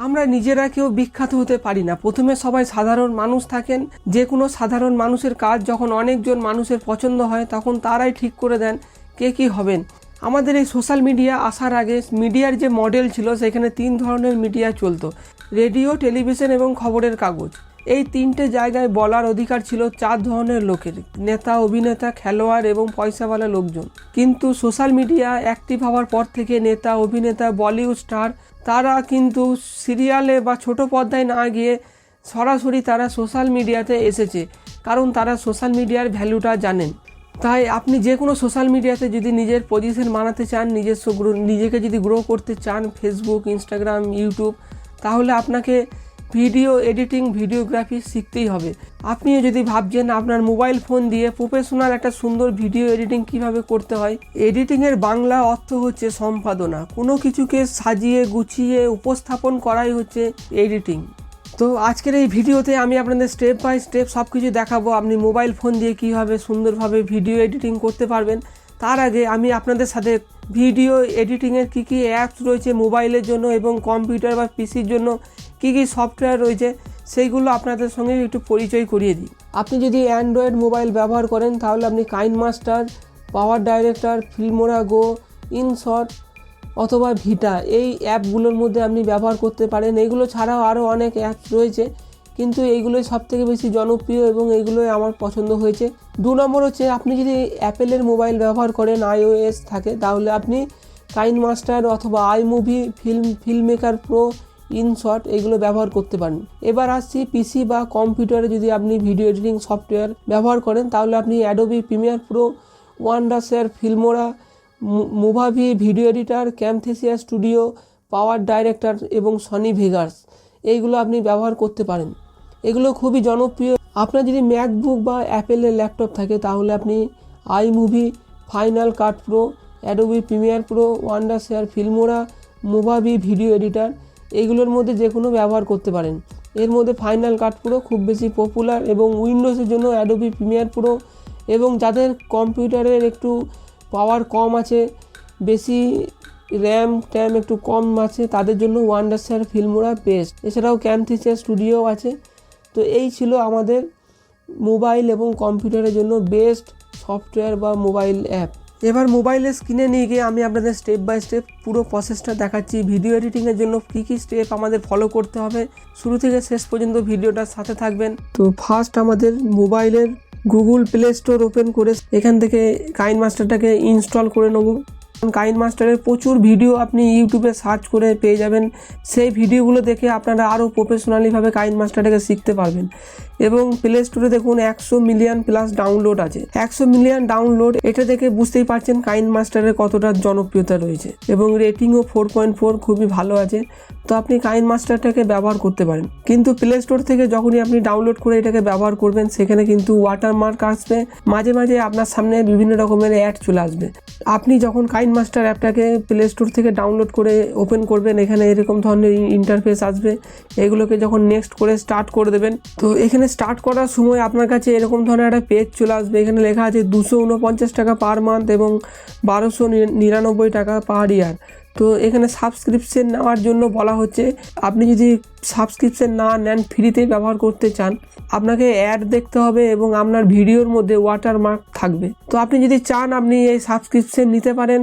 আমরা নিজেরা কেউ বিখ্যাত হতে পারি না। প্রথমে সবাই সাধারণ মানুষ থাকেন। যে কোনো সাধারণ মানুষের কাজ যখন অনেকজন মানুষের পছন্দ হয় তখন তারাই ঠিক করে দেন কে কী হবেন। আমাদের এই সোশ্যাল মিডিয়া আসার আগে মিডিয়ার যে মডেল ছিল সেখানে 3 ধরনের মিডিয়া চলতো: রেডিও, টেলিভিশন এবং খবরের কাগজ। এই 3টে জায়গায় বলার অধিকার ছিল 4 ধরনের লোকের: নেতা, অভিনেতা, খেলোয়াড় এবং পয়সাওয়ালা লোকজন। কিন্তু সোশ্যাল মিডিয়া অ্যাক্টিভ হওয়ার পর থেকে নেতা, অভিনেতা, বলিউড স্টার তারা কিন্তু সিরিয়ালে বা ছোট পর্দায় না গিয়ে সরাসরি তারা সোশ্যাল মিডিয়াতে এসেছে, কারণ তারা সোশ্যাল মিডিয়ার ভ্যালুটা জানেন। তাই আপনি যে কোনো সোশ্যাল মিডিয়াতে যদি নিজের পজিশন বানাতে চান, নিজেকে যদি গ্রো করতে চান, ফেসবুক, ইনস্টাগ্রাম, ইউটিউব, তাহলে আপনাকে ভিডিও এডিটিং, ভিডিওগ্রাফি শিখতেই হবে। আপনিও যদি ভাবছেন আপনার মোবাইল ফোন দিয়ে প্রফেশনাল একটা সুন্দর ভিডিও এডিটিং কিভাবে করতে হয়, এডিটিংয়ের বাংলা অর্থ হচ্ছে সম্পাদনা। কোনো কিছুকে সাজিয়ে গুছিয়ে উপস্থাপন করাই হচ্ছে এডিটিং। তো আজকের এই ভিডিওতে আমি আপনাদের স্টেপ বাই স্টেপ সব কিছু দেখাবো আপনি মোবাইল ফোন দিয়ে কীভাবে সুন্দরভাবে ভিডিও এডিটিং করতে পারবেন। তার আগে আমি আপনাদের সাথে ভিডিও এডিটিংয়ের কী কী অ্যাপস রয়েছে মোবাইলের জন্য এবং কম্পিউটার বা পিসির জন্য কী কী সফটওয়্যার রয়েছে সেইগুলো আপনাদের সঙ্গে একটু পরিচয় করিয়ে দিই। আপনি যদি অ্যান্ড্রয়েড মোবাইল ব্যবহার করেন তাহলে আপনি কাইনমাস্টার, পাওয়ার ডাইরেক্টর, ফিল্মোরা গো, ইনশট অথবা ভিটা এই অ্যাপগুলোর মধ্যে আপনি ব্যবহার করতে পারেন। এইগুলো ছাড়াও আরও অনেক অ্যাপস রয়েছে, কিন্তু এইগুলোই সবথেকে বেশি জনপ্রিয় এবং এইগুলোই আমার পছন্দ হয়েছে। 2 নম্বর হচ্ছে আপনি যদি অ্যাপেলের মোবাইল ব্যবহার করেন, iOS থাকে, তাহলে আপনি কাইনমাস্টার অথবা আইমুভি, ফিল্মমেকার প্রো, ইনশট এইগুলো ব্যবহার করতে পারেন। এবার আসছি পিসি বা কম্পিউটারে যদি আপনি ভিডিও এডিটিং সফটওয়্যার ব্যবহার করেন তাহলে আপনি Adobe Premiere Pro, Wondershare, Filmora, Movavi video editor, Camtasia studio, PowerDirector এবং সনি ভেগাস এইগুলো আপনি ব্যবহার করতে পারেন। এগুলো খুবই জনপ্রিয়। আপনার যদি ম্যাকবুক বা অ্যাপেলের ল্যাপটপ থাকে তাহলে আপনি iMovie, Final Cut Pro, Adobe Premiere Pro, Wondershare, Filmora, Movavi video editor এইগুলোর মধ্যে যে কোনো ব্যবহার করতে পারেন। এর মধ্যে ফাইনাল কাট প্রো খুব বেশি পপুলার এবং উইন্ডোজের জন্য অ্যাডোবি প্রিমিয়ার প্রো, এবং যাদের কম্পিউটারের একটু পাওয়ার কম আছে, বেশি র্যাম ট্যাম একটু কম আছে, তাদের জন্য ওয়ান্ডারশেয়ার, ফিল্মোরা বেস্ট। এছাড়াও ক্যামথেসিয়া স্টুডিও আছে। তো এই ছিল আমাদের মোবাইল এবং কম্পিউটারের জন্য বেস্ট সফটওয়্যার বা মোবাইল অ্যাপ। এবার মোবাইলের স্ক্রিনে নিয়ে গিয়ে আমি আপনাদের স্টেপ বাই স্টেপ পুরো প্রসেসটা দেখাচ্ছি। ভিডিও এডিটিংয়ের জন্য কী কী স্টেপ আমাদের ফলো করতে হবে, শুরু থেকে শেষ পর্যন্ত ভিডিওটার সাথে থাকবেন। তো ফার্স্ট আমাদের মোবাইলের গুগল প্লে স্টোর ওপেন করে এখান থেকে কাইনমাস্টারটাকে ইনস্টল করে নেব। কাইনমাস্টারের প্রচুর ভিডিও আপনি ইউটিউবে সার্চ করে পেয়ে যাবেন। সেই ভিডিওগুলো দেখে আপনারা আরও প্রফেশনালিভাবে কাইনমাস্টারটাকে শিখতে পারবেন। এবং প্লে স্টোরে দেখুন 100 মিলিয়ন প্লাস ডাউনলোড আছে। 100 মিলিয়ন ডাউনলোড, এটা দেখে বুঝতেই পারছেন কাইনমাস্টারের কতটা জনপ্রিয়তা রয়েছে এবং রেটিংও 4.4 খুবই ভালো আছে। তো আপনি কাইনমাস্টারটাকে ব্যবহার করতে পারেন। কিন্তু প্লে স্টোর থেকে যখনই আপনি ডাউনলোড করে এটাকে ব্যবহার করবেন সেখানে কিন্তু ওয়াটারমার্ক আসবে, মাঝে মাঝে আপনার সামনে বিভিন্ন রকমের অ্যাড চলে আসবে। আপনি যখন কাইনমাস্টার অ্যাপটাকে প্লে স্টোর থেকে ডাউনলোড করে ওপেন করবেন এখানে এরকম ধরনের ইন্টারফেস আসবে। এগুলোকে যখন নেক্সট করে স্টার্ট করে দেবেন, তো এখানে স্টার্ট করার সময় আপনার কাছে এরকম ধরনের একটা পেজ চলে আসবে। এখানে লেখা আছে 249 টাকা পার মান্থ এবং 1299 টাকা পার ইয়ার। তো এখানে সাবস্ক্রিপশন নেওয়ার জন্য বলা হচ্ছে। আপনি যদি সাবস্ক্রিপশন না নেন, ফ্রিতে ব্যবহার করতে চান, আপনাকে অ্যাড দেখতে হবে এবং আপনার ভিডিওর মধ্যে ওয়াটারমার্ক থাকবে। তো আপনি যদি চান আপনি এই সাবস্ক্রিপশন নিতে পারেন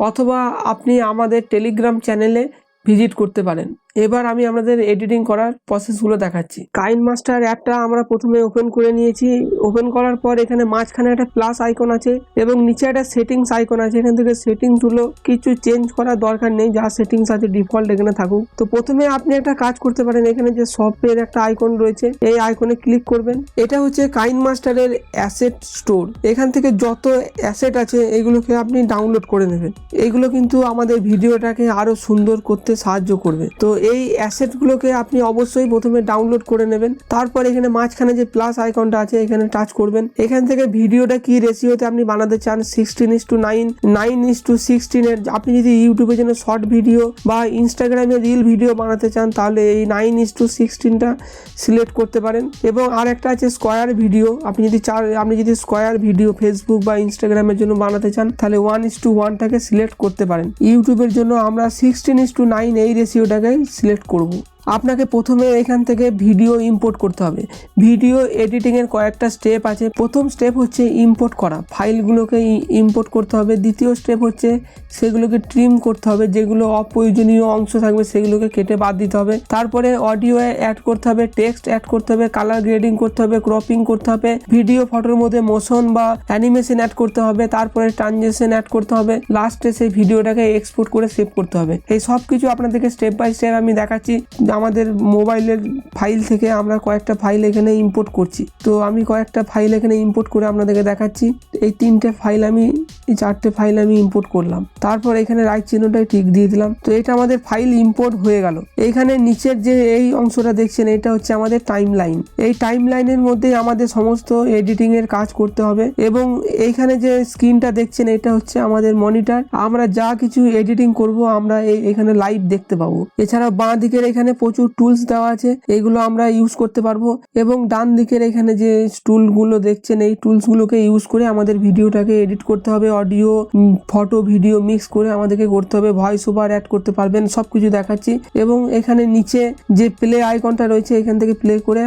অথবা আপনি আমাদের টেলিগ্রাম চ্যানেলে ভিজিট করতে পারেন। এবার আমি আপনাদের এডিটিং করার প্রসেসগুলো দেখাচ্ছি। কাইনমাস্টার অ্যাপটা আমরা প্রথমে ওপেন করে নিয়েছি। ওপেন করার পর এখানে মাঝখানে একটা প্লাস আইকন আছে এবং নিচে একটা সেটিংস আইকন আছে। এখান থেকে সেটিংসগুলো কিছু চেঞ্জ করার দরকার নেই, যা সেটিংস আছে ডিফল্ট এখানে থাকুক। তো প্রথমে আপনি একটা কাজ করতে পারেন, এখানে যে সফটওয়্যার একটা আইকন রয়েছে এই আইকনে ক্লিক করবেন। এটা হচ্ছে কাইনমাস্টারের অ্যাসেট স্টোর। এখান থেকে যত অ্যাসেট আছে এগুলোকে আপনি ডাউনলোড করে নেবেন। এইগুলো কিন্তু আমাদের ভিডিওটাকে আরো সুন্দর করতে সাহায্য করবে। তো এই অ্যাসেটগুলোকে আপনি অবশ্যই প্রথমে ডাউনলোড করে নেবেন। তারপর এখানে মাঝখানে যে প্লাস আইকনটা আছে এখানে টাচ করবেন। এখান থেকে ভিডিওটা কি রেশিওতে আপনি বানাতে চান, 16:9, 9:16 এর। আপনি যদি ইউটিউবের জন্য শর্ট ভিডিও বা ইনস্টাগ্রামে রিল ভিডিও বানাতে চান তাহলে এই 9:16টা সিলেক্ট করতে পারেন। এবং আর একটা আছে স্কোয়ার ভিডিও। আপনি যদি স্কোয়ার ভিডিও ফেসবুক বা ইনস্টাগ্রামের জন্য বানাতে চান তাহলে 1:1টাকে সিলেক্ট করতে পারেন। ইউটিউবের জন্য আমরা 16:9 এই রেশিওটাকে সিলেক্ট করব। আপনাকে প্রথমে এখান থেকে ভিডিও ইম্পোর্ট করতে হবে। ভিডিও এডিটিংয়ের কয়েকটা স্টেপ আছে। প্রথম স্টেপ হচ্ছে ইম্পোর্ট করা, ফাইলগুলোকে ইম্পোর্ট করতে হবে। দ্বিতীয় স্টেপ হচ্ছে সেগুলোকে ট্রিম করতে হবে, যেগুলো অপ্রয়োজনীয় অংশ থাকবে সেগুলোকে কেটে বাদ দিতে হবে। তারপরে অডিও অ্যাড করতে হবে, টেক্সট অ্যাড করতে হবে, কালার গ্রেডিং করতে হবে, ক্রপিং করতে হবে, ভিডিও ফটোর মধ্যে মোশন বা অ্যানিমেশন অ্যাড করতে হবে, তারপরে ট্রানজিশন অ্যাড করতে হবে, লাস্টে সেই ভিডিওটাকে এক্সপোর্ট করে সেভ করতে হবে। এই সব কিছু আপনাদেরকে স্টেপ বাই স্টেপ আমি দেখাচ্ছি। আমাদের মোবাইলের ফাইল থেকে আমরা কয়েকটা ফাইল এখানে ইম্পোর্ট করছি। তো আমি কয়েকটা ফাইল এখানে ইম্পোর্ট করে আপনাদেরকে দেখাচ্ছি। এই 3টে ফাইল আমি, এই 4টে ফাইল আমি ইম্পোর্ট করলাম। তারপর এখানে রাইট চিহ্নটাই টিক দিয়ে দিলাম। তো এটা আমাদের ফাইল ইম্পোর্ট হয়ে গেল। এইখানে নিচের যে এই অংশটা দেখছেন এটা হচ্ছে আমাদের টাইম লাইন। এই টাইম লাইনের মধ্যে আমাদের সমস্ত এডিটিং এর কাজ করতে হবে। এবং এইখানে যে স্ক্রিনটা দেখছেন এটা হচ্ছে আমাদের মনিটর। আমরা যা কিছু এডিটিং করব আমরা এখানে লাইভ দেখতে পাবো। এছাড়া বাঁ দিকের এখানে প্রচুর টুলস দেওয়া আছে, এগুলো আমরা ইউজ করতে পারবো। এবং ডান দিকের এখানে যে টুলগুলো দেখছেন এই টুলসগুলোকে ইউজ করে আমাদের ভিডিওটাকে এডিট করতে হবে। অডিও, ফটো, ভিডিও মিক্স করে আমাদেরকে করতে হবে। ভয়েস ওভার অ্যাড করতে পারবেন, সবকিছু দেখাচ্ছি। এবং এখানে নিচে যে প্লে আইকনটা রয়েছে এখান থেকে প্লে করে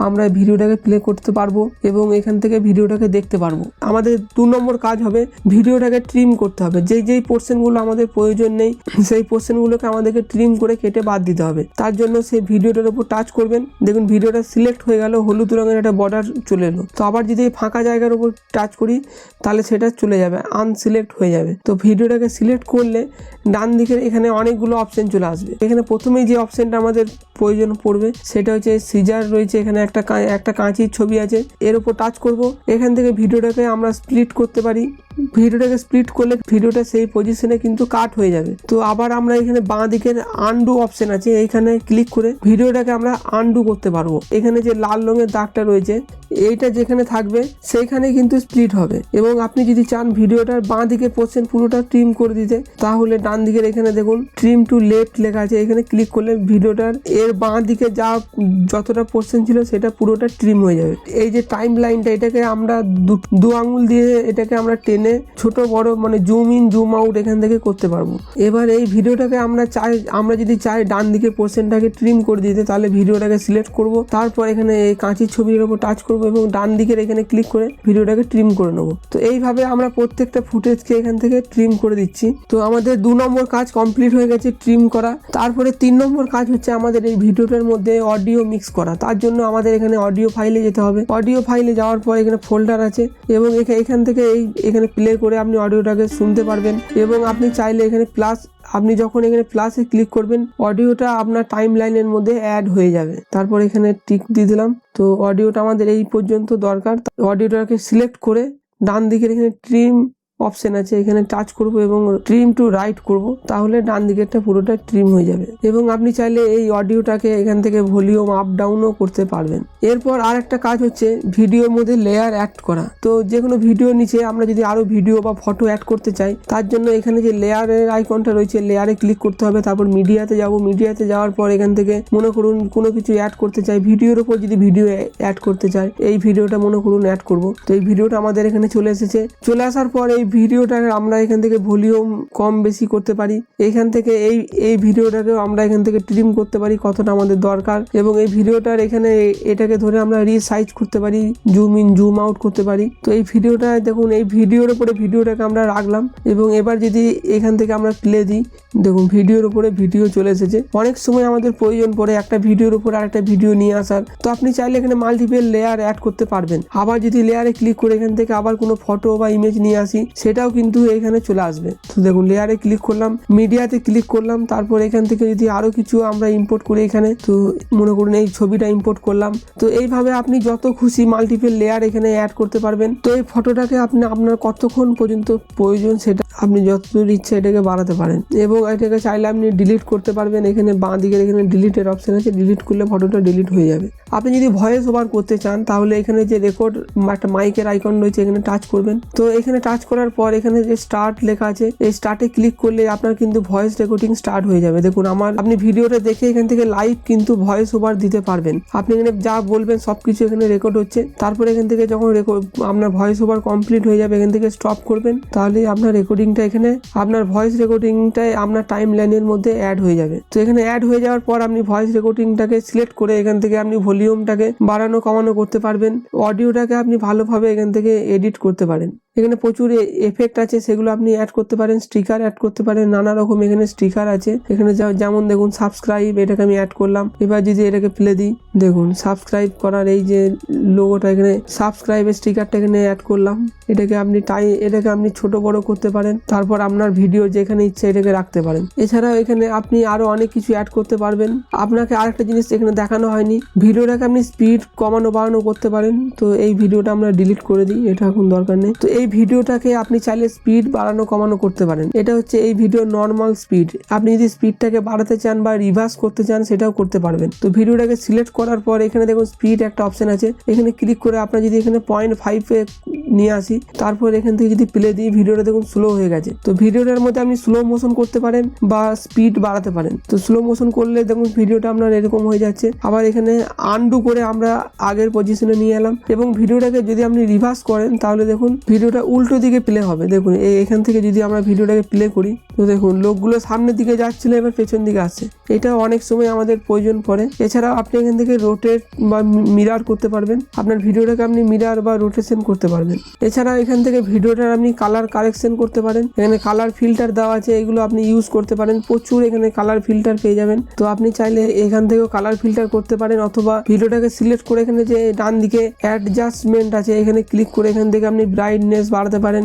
আমরা ভিডিওটাকে প্লে করতে পারবো এবং এখান থেকে ভিডিওটাকে দেখতে পারবো। আমাদের 2 নম্বর কাজ হবে ভিডিওটাকে ট্রিম করতে হবে। যেই পোর্শনগুলো আমাদের প্রয়োজন নেই সেই পোর্শনগুলোকে আমাদেরকে ট্রিম করে কেটে বাদ দিতে হবে। তার জন্য সেই ভিডিওটার উপর টাচ করবেন, দেখুন ভিডিওটা সিলেক্ট হয়ে গেল, হলুদ রঙের একটা বর্ডার চলে এলো। তো আবার যদি ফাঁকা জায়গার উপর টাচ করি তাহলে সেটা চলে যাবে, আনসিলেক্ট হয়ে যাবে। তো ভিডিওটাকে সিলেক্ট করলে ডান দিকের এখানে অনেকগুলো অপশন চলে আসবে। এখানে প্রথমেই যে অপশনটা আমাদের প্রয়োজন পড়বে সেটা হচ্ছে সিজার রয়েছে, এখানে একটা কাঁচির ছবি আছে, এর উপর টাচ করব। এখান থেকে ভিডিওটাকে আমরা স্প্লিট করতে পারি। ভিডিওটাকে স্প্লিট করলে ভিডিওটা সেই পজিশনে কিন্তু কাট হয়ে যাবে। তো আবার আমরা এখানে বাঁ দিকের আনডু অপশন আছে, এইখানে ক্লিক করে ভিডিওটাকে আমরা আনডু করতে পারবো। এখানে যে লাল রঙের দাগটা রয়েছে এইটা যেখানে থাকবে সেইখানে কিন্তু স্প্লিট হবে। এবং আপনি যদি চান ভিডিওটার বাঁ দিকের পোর্শন পুরোটা ট্রিম করে দিতে তাহলে ডান দিকের এখানে দেখুন ট্রিম টু লেফট লেখা আছে, এখানে ক্লিক করলে ভিডিওটার এর বাঁ দিকে যতটা পোর্শন ছিল সেটা পুরোটা ট্রিম হয়ে যাবে। এই যে টাইম লাইনটা এটাকে আমরা দু আঙুল দিয়ে এটাকে আমরা টেনে ছোট বড় মানে জুম ইন জুম আউট এখান থেকে করতে পারবো। এবার এই ভিডিওটাকে আমরা যদি চাই ডান দিকের পোর্শনটাকে ট্রিম করে দিতে তাহলে ভিডিওটাকে সিলেক্ট করব, তারপর এখানে এই কাঁচির ছবির উপর টাচ করব এবং ডান দিকের এখানে ক্লিক করে ভিডিওটাকে ট্রিম করে নেব। তো এইভাবে আমরা প্রত্যেকটা ফুটেজকে এখান থেকে ট্রিম করে দিচ্ছি। তো আমাদের 2 নম্বর কাজ কমপ্লিট হয়ে গেছে, ট্রিম করা। তারপরে 3 নম্বর কাজ হচ্ছে আমাদের এই ভিডিওটার মধ্যে অডিও মিক্স করা। তার জন্য আমাদের এখানে অডিও ফাইলে যেতে হবে। অডিও ফাইলে যাওয়ার পর এখানে ফোল্ডার আছে এবং এখান থেকে এখানে প্লে করে আপনি অডিওটাকে শুনতে পারবেন। এবং আপনি চাইলে এখানে আপনি যখন এখানে প্লাসে ক্লিক করবেন অডিওটা আপনার টাইম লাইনের মধ্যে অ্যাড হয়ে যাবে। তারপর এখানে টিক দিয়ে দিলাম। তো অডিওটা আমাদের এই পর্যন্ত দরকার। অডিওটাকে সিলেক্ট করে ডান দিকের এখানে ট্রিম অপশন আছে, এখানে টাচ করব এবং ট্রিম টু রাইট করব, তাহলে ডান দিকেরটা পুরোটা ট্রিম হয়ে যাবে। এবং আপনি চাইলে এই অডিওটাকে এখান থেকে ভলিউম আপ ডাউনও করতে পারবেন। এরপর আর একটা কাজ হচ্ছে ভিডিওর মধ্যে লেয়ার অ্যাড করা। তো যে কোনো ভিডিওর নিচে আমরা যদি আরো ভিডিও বা ফটো অ্যাড করতে চাই তার জন্য এখানে যে লেয়ারের আইকনটা রয়েছে লেয়ারে ক্লিক করতে হবে। তারপর মিডিয়াতে যাব, মিডিয়াতে যাওয়ার পর এখান থেকে মনে করুন কোনো কিছু অ্যাড করতে চাই, ভিডিওর উপর যদি ভিডিও অ্যাড করতে চাই, এই ভিডিওটা মনে করুন অ্যাড করব। তো এই ভিডিওটা আমাদের এখানে চলে এসেছে। চলে আসার পর এই ভিডিওটাকে আমরা এখান থেকে ভলিউম কম বেশি করতে পারি। এখান থেকে এই ভিডিওটাকে আমরা এখান থেকে ট্রিম করতে পারি কতটা আমাদের দরকার। এবং এই ভিডিওটার এখানে এটাকে ধরে আমরা রিসাইজ করতে পারি, জুম ইন জুম আউট করতে পারি। তো এই ভিডিওটা দেখুন এই ভিডিওর উপরে ভিডিওটাকে আমরা রাখলাম এবং এবার যদি এখান থেকে আমরা প্লে দিই দেখুন ভিডিওর উপরে ভিডিও চলে এসেছে। অনেক সময় আমাদের প্রয়োজন পড়ে একটা ভিডিওর উপরে আরেকটা ভিডিও নিয়ে আসার, তো আপনি চাইলে এখানে মাল্টিপল লেয়ার অ্যাড করতে পারবেন। আবার যদি লেয়ারে ক্লিক করে এখান থেকে আবার কোনো ফটো বা ইমেজ নিয়ে আসি সেটাও কিন্তু এখানে চলে আসবে। তো দেখুন লেয়ারে ক্লিক করলাম, মিডিয়াতে ক্লিক করলাম, তারপর এখান থেকে যদি আরো কিছু আমরা ইম্পোর্ট করি এখানে, তো মনে করুন এই ছবিটা ইম্পোর্ট করলাম। তো এইভাবে আপনি যত খুশি মাল্টিপল লেয়ার এখানে অ্যাড করতে পারবেন। তো এই ফটোটাকে আপনি আপনার কতক্ষণ পর্যন্ত প্রয়োজন সেটা আপনি যতদূর ইচ্ছে এটাকে বাড়াতে পারেন এবং এটাকে চাইলে আপনি ডিলিট করতে পারবেন। এখানে বাঁ দিকের এখানে ডিলিটের অপশন আছে, ডিলিট করলে ফটোটা ডিলিট হয়ে যাবে। আপনি যদি ভয়েস ওভার করতে চান তাহলে এখানে যে রেকর্ড একটা মাইকের আইকন রয়েছে এখানে টাচ করবেন। তো এখানে টাচ করার পর এখানে যে স্টার্ট লেখা আছে এই স্টার্টে ক্লিক করলে আপনার কিন্তু ভয়েস রেকর্ডিং স্টার্ট হয়ে যাবে। দেখুন আপনি ভিডিওটা দেখে এখান থেকে লাইভ কিন্তু ভয়েস ওভার দিতে পারবেন। আপনি এখানে যা বলবেন সবকিছু এখানে রেকর্ড হচ্ছে। তারপর এখান থেকে যখন আপনার ভয়েস ওভার কমপ্লিট হয়ে যাবে এখান থেকে স্টপ করবেন, তাহলে আপনার রেকর্ডিং রেকর্ডিংটা এখানে আপনার ভয়েস রেকর্ডিংটাই আপনার টাইম লাইনের মধ্যে অ্যাড হয়ে যাবে। তো এখানে অ্যাড হয়ে যাওয়ার পর আপনি ভয়েস রেকর্ডিংটাকে সিলেক্ট করে এখান থেকে আপনি ভলিউমটাকে বাড়ানো কমানো করতে পারবেন। অডিওটাকে আপনি ভালোভাবে এখান থেকে এডিট করতে পারেন। এখানে প্রচুর এফেক্ট আছে, সেগুলো আপনি অ্যাড করতে পারেন, স্টিকার অ্যাড করতে পারেন, নানা রকম এখানে স্টিকার আছে। এখানে যেমন দেখুন সাবস্ক্রাইব, এটাকে আমি অ্যাড করলাম। এবার যদি এটাকে প্লে দিই, দেখুন সাবস্ক্রাইব করার এই যে লোগোটা, এখানে সাবস্ক্রাইবের স্টিকারটা এখানে অ্যাড করলাম। এটাকে আপনি ছোট বড় করতে পারেন। তারপর আপনার ভিডিও যেখানে ইচ্ছে এটাকে রাখতে পারেন। এছাড়াও এখানে আপনি আরো অনেক কিছু অ্যাড করতে পারবেন। আপনাকে আরেকটা জিনিস এখানে দেখানো হয়নি, ভিডিওটাকে আপনি স্পিড কমানো বাড়ানো করতে পারেন। তো এই ভিডিওটা আমরা ডিলিট করে দিই, এটা এখন দরকার নেই। তো এই ভিডিওটাকে আপনি চাইলে স্পিড বাড়ানো কমানো করতে পারেন। এটা হচ্ছে এই ভিডিও নর্মাল স্পিড। আপনি যদি স্পিডটাকে বাড়াতে চান বা রিভার্স করতে চান সেটাও করতে পারবেন। তো ভিডিওটাকে সিলেক্ট করার পর এখানে দেখুন স্পিড একটা অপশন আছে, এখানে ক্লিক করে আপনার যদি এখানে 0.5 নিয়ে আসি, তারপর এখান থেকে যদি প্লে দিই, ভিডিওটা দেখুন স্লো হয়ে গেছে। তো ভিডিওটার মধ্যে আপনি স্লো মোশন করতে পারেন বা স্পিড বাড়াতে পারেন। তো স্লো মোশন করলে দেখুন ভিডিওটা আপনার এরকম হয়ে যাচ্ছে। আবার এখানে আনডু করে আমরা আগের পজিশনে নিয়ে এলাম, এবং ভিডিওটাকে যদি আপনি রিভার্স করেন তাহলে দেখুন ভিডিওটা উল্টো দিকে প্লে হবে। দেখুন এখান থেকে যদি আমরা ভিডিওটাকে প্লে করি, তো দেখুন লোকগুলো সামনের দিকে যাচ্ছিল, এবার পেছন দিকে আসছে। এটা অনেক সময় আমাদের প্রয়োজন পড়ে। এছাড়াও আপনি এখান থেকে রোটেট বা মিরার করতে পারবেন। আপনার ভিডিওটাকে আপনি মিরার বা রোটেশন করতে পারবেন। এছাড়া এখান থেকে ভিডিওটার আপনি কালার কারেকশন করতে পারেন। এখানে কালার ফিল্টার দেওয়া আছে, এগুলো আপনি ইউজ করতে পারেন। প্রচুর এখানে কালার ফিল্টার পেয়ে যাবেন। তো আপনি চাইলে এখান থেকেও কালার ফিল্টার করতে পারেন, অথবা ভিডিওটাকে সিলেক্ট করে এখানে যে ডান দিকে অ্যাডজাস্টমেন্ট আছে, এখানে ক্লিক করে এখান থেকে আপনি ব্রাইটনেস বাড়াতে পারেন,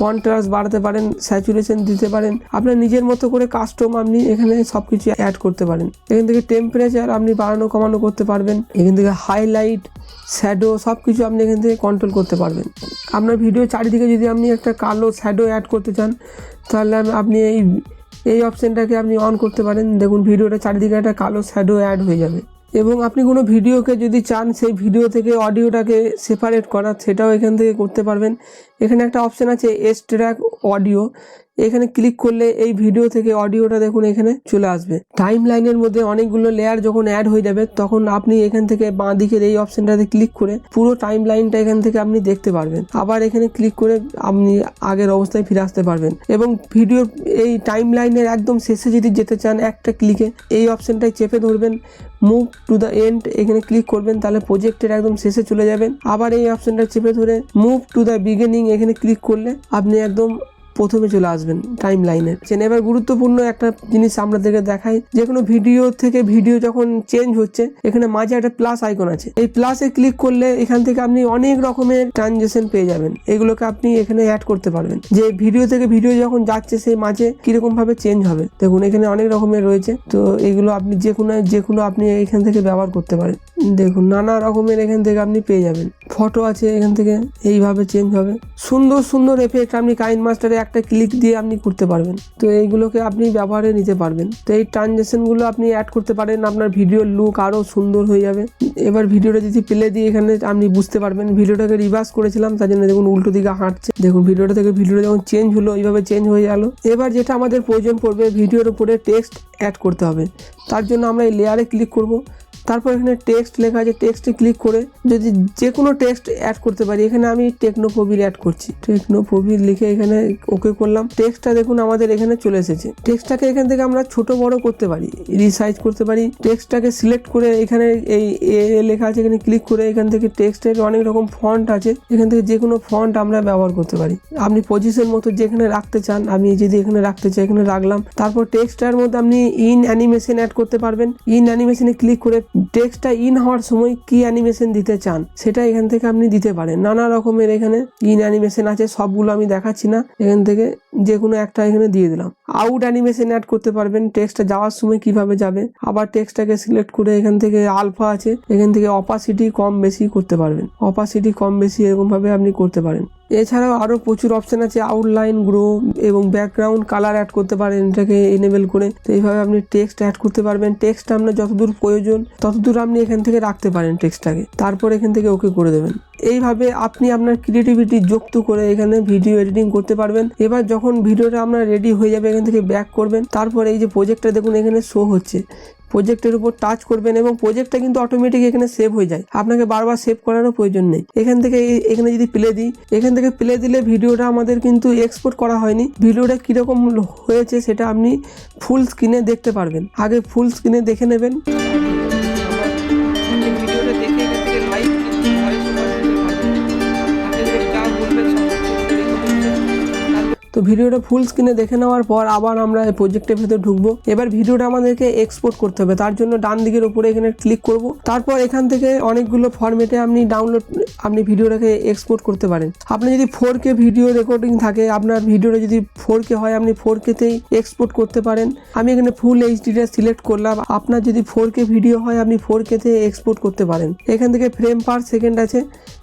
কন্ট্রাস্ট বাড়াতে পারেন, স্যাচুরেশন দিতে পারেন। আপনার নিজের মতো করে কাস্টম আপনি এখানে সবকিছু অ্যাড করতে পারেন। এখান থেকে টেম্পারেচার আপনি বাড়ানো কমানো করতে পারবেন। এখান থেকে হাইলাইট, শ্যাডো সবকিছু আপনি এখান থেকে কন্ট্রোল করতে পারবেন। আপনার ভিডিও চারিদিকে যদি আপনি একটা কালো শ্যাডো অ্যাড করতে চান, তাহলে আপনি এই অপশনটাকে আপনি অন করতে পারেন। দেখুন ভিডিওটা চারিদিকে একটা কালো শ্যাডো অ্যাড হয়ে যাবে। এবং আপনি কোনো ভিডিওকে যদি চান সেই ভিডিও থেকে অডিওটাকে সেপারেট করা, সেটাও এখান থেকে করতে পারবেন। এখানে একটা অপশন আছে এক্সট্রাক্ট অডিও, এখানে ক্লিক করলে এই ভিডিও থেকে অডিওটা দেখুন এখানে চলে আসবে। টাইম লাইনের মধ্যে অনেকগুলো লেয়ার যখন অ্যাড হয়ে যাবে, তখন আপনি এখান থেকে বাঁ দিকের এই অপশনটাতে ক্লিক করে পুরো টাইম লাইনটা এখান থেকে আপনি দেখতে পারবেন। আবার এখানে ক্লিক করে আপনি আগের অবস্থায় ফিরে আসতে পারবেন। এবং ভিডিওর এই টাইম লাইনের একদম শেষে যদি যেতে চান, একটা ক্লিকে এই অপশনটাই চেপে ধরবেন, মুভ টু দ্য এন্ড এখানে ক্লিক করবেন, তাহলে প্রজেক্টের একদম শেষে চলে যাবেন। আবার এই অপশনটা চেপে ধরে মুভ টু দ্য বিগিনিং এখানে ক্লিক করলে আপনি একদম প্রথমে চলে আসবেন টাইম লাইনের। এবার গুরুত্বপূর্ণ একটা জিনিস আপনাদেরকে দেখাই, যে কোনো ভিডিও থেকে ভিডিও যখন চেঞ্জ হচ্ছে, এখানে মাঝে একটা প্লাস আইকন আছে, এই প্লাসে ক্লিক করলে এখান থেকে আপনি অনেক রকমের ট্রানজেকশন পেয়ে যাবেন। এগুলোকে আপনি এখানে অ্যাড করতে পারবেন, যে ভিডিও থেকে ভিডিও যখন যাচ্ছে সেই মাঝে কিরকম ভাবে চেঞ্জ হবে। দেখুন এখানে অনেক রকমের রয়েছে, তো এগুলো আপনি যে কোনো আপনি এখান থেকে ব্যবহার করতে পারেন। দেখুন নানা রকমের এখান থেকে আপনি পেয়ে যাবেন। ফটো আছে, এখান থেকে এইভাবে চেঞ্জ হবে। সুন্দর সুন্দর এফেক্ট আপনি কাইনমাস্টারে একটা ক্লিক দিয়ে আপনি করতে পারবেন। তো এইগুলোকে আপনি ব্যবহারে নিতে পারবেন। তো এই ট্রানজেকশনগুলো আপনি অ্যাড করতে পারেন, আপনার ভিডিওর লুক আরও সুন্দর হয়ে যাবে। এবার ভিডিওটা যদি প্লে দিয়ে এখানে আপনি বুঝতে পারবেন, ভিডিওটাকে রিভার্স করেছিলাম, তার জন্য দেখুন উল্টো দিকে হাঁটছে। দেখুন ভিডিওটা থেকে ভিডিওটা যখন চেঞ্জ হলো, এইভাবে চেঞ্জ হয়ে গেল। এবার যেটা আমাদের প্রয়োজন পড়বে, ভিডিওর উপরে টেক্সট অ্যাড করতে হবে। তার জন্য আমরা এই লেয়ারে ক্লিক করব, তারপর এখানে টেক্সট লেখা আছে, টেক্সটে ক্লিক করে যদি যে কোনো টেক্সট অ্যাড করতে পারি। এখানে আমি টেকনো প্রবির অ্যাড করছি, টেকনো প্রবির লিখে এখানে ওকে করলাম। টেক্সটটা দেখুন আমাদের এখানে চলে এসেছে। টেক্সটটাকে এখান থেকে আমরা ছোট বড় করতে পারি, রিসাইজ করতে পারি। টেক্সটটাকে সিলেক্ট করে এখানে এই লেখা আছে, এখানে ক্লিক করে এখান থেকে টেক্সটের অনেক রকম ফন্ট আছে, এখান থেকে যে কোনো ফন্ট আমরা ব্যবহার করতে পারি। আপনি পজিশন মতো যেখানে রাখতে চান, আমি যদি এখানে রাখতে চাই এখানে রাখলাম। তারপর টেক্সটটার মধ্যে আপনি ইন অ্যানিমেশন অ্যাড করতে পারবেন। ইন অ্যানিমেশনে ক্লিক করে টেক্সটটা ইন হওয়ার সময় কি অ্যানিমেশন দিতে চান সেটা এখান থেকে আপনি দিতে পারেন। নানা রকমের এখানে ইন অ্যানিমেশন আছে, সবগুলো আমি দেখাচ্ছি না, এখান থেকে যে কোনো একটা এখানে দিয়ে দিলাম। আউট অ্যানিমেশন অ্যাড করতে পারবেন, টেক্সটটা যাওয়ার সময় কিভাবে যাবে। আবার টেক্সটটাকে সিলেক্ট করে এখান থেকে আলফা আছে, এখান থেকে অপাসিটি কম বেশি করতে পারবেন। অপাসিটি কম বেশি এরকম ভাবে আপনি করতে পারেন। এছাড়াও আরো প্রচুর অপশন আছে, আউটলাইন, গ্রো এবং ব্যাকগ্রাউন্ড কালার অ্যাড করতে পারেন এটাকে এনেবল করে। তো এইভাবে আপনি টেক্সট অ্যাড করতে পারবেন। টেক্সট আপনার যতদূর প্রয়োজন ততদূর আপনি এখান থেকে রাখতে পারেন টেক্সটটাকে, তারপর এখান থেকে ওকে করে দেবেন। এইভাবে আপনি আপনার ক্রিয়েটিভিটি যুক্ত করে এখানে ভিডিও এডিটিং করতে পারবেন। এবার যখন ভিডিওটা আপনার রেডি হয়ে যাবে, এখান থেকে ব্যাক করবেন। তারপর এই যে প্রজেক্টটা দেখুন এখানে শো হচ্ছে, প্রজেক্টের উপর টাচ করবেন এবং প্রজেক্টটা কিন্তু অটোমেটিক এখানে সেভ হয়ে যায়, আপনাকে বারবার সেভ করারও প্রয়োজন নেই। এখান থেকে এখানে যদি প্লে দিই, এখান থেকে প্লে দিলে ভিডিওটা আমাদের কিন্তু এক্সপোর্ট করা হয়নি। ভিডিওটা কীরকম হয়েছে সেটা আপনি ফুল স্ক্রিনে দেখতে পারবেন। আগে ফুল স্ক্রিনে দেখে নেবেন। তো ভিডিওটা ফুল স্ক্রিনে দেখে নেওয়ার পর আবার আমরা এই প্রজেক্টের ভেতর ঢুকবো। এবার ভিডিওটা আমাদেরকে এক্সপোর্ট করতে হবে, তার জন্য ডান দিকের উপরে এখানে ক্লিক করব। তারপর এখান থেকে অনেকগুলো ফরম্যাটে আপনি ভিডিওটাকে এক্সপোর্ট করতে পারেন। আপনি যদি 4K ভিডিও রেকর্ডিং থাকে, আপনার ভিডিওটা যদি 4K হয়, আপনি 4K-তেই এক্সপোর্ট করতে পারেন। আমি এখানে ফুল এইচডিটা সিলেক্ট করলাম। আপনার যদি 4K ভিডিও হয়, আপনি 4K-তে এক্সপোর্ট করতে পারেন। এখান থেকে ফ্রেম পার সেকেন্ড আছে,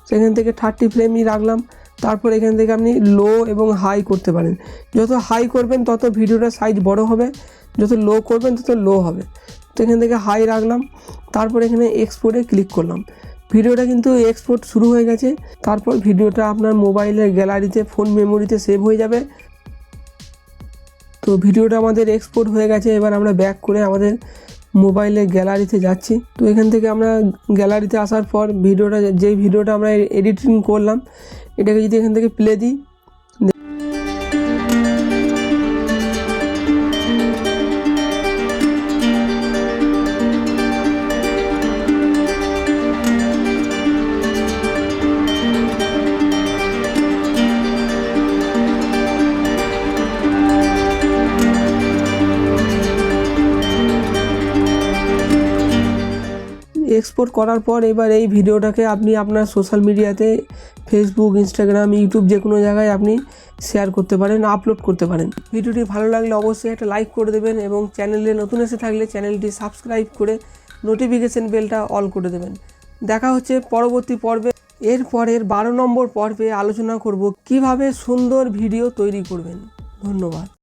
সেখান থেকে 30 ফ্রেমই রাখলাম। তারপর এখান থেকে আপনি লো এবং হাই করতে পারেন। যত হাই করবেন তত ভিডিওটার সাইজ বড় হবে, যত লো করবেন তত লো হবে। তো এখান থেকে হাই রাখলাম, তারপর এখানে এক্সপোর্টে ক্লিক করলাম। ভিডিওটা কিন্তু এক্সপোর্ট শুরু হয়ে গেছে। তারপর ভিডিওটা আপনার মোবাইলের গ্যালারিতে, ফোন মেমোরিতে সেভ হয়ে যাবে। তো ভিডিওটা আমাদের এক্সপোর্ট হয়ে গেছে। এবার আমরা ব্যাক করে আমাদের মোবাইলের গ্যালারিতে যাচ্ছি। তো এখান থেকে আমরা গ্যালারিতে আসার পর যেই ভিডিওটা আমরা এডিটিং করলাম, এটাকে যদি এখান থেকে প্লে দিই, এক্সপোর্ট করার পর এবার এই ভিডিওটাকে আপনি আপনার সোশ্যাল মিডিয়াতে, ফেসবুক, ইনস্টাগ্রাম, ইউটিউব যে কোনো জায়গায় আপনি শেয়ার করতে পারেন, আপলোড করতে পারেন। ভিডিওটি ভালো লাগলে অবশ্যই একটা লাইক করে দেবেন এবং চ্যানেলে নতুন এসে থাকলে চ্যানেলটি সাবস্ক্রাইব করে নোটিফিকেশন বেলটা অল করে দেবেন। দেখা হচ্ছে পরবর্তী পর্বে। এরপরের 12 নম্বর পর্বে আলোচনা করব কিভাবে সুন্দর ভিডিও তৈরি করবেন। ধন্যবাদ।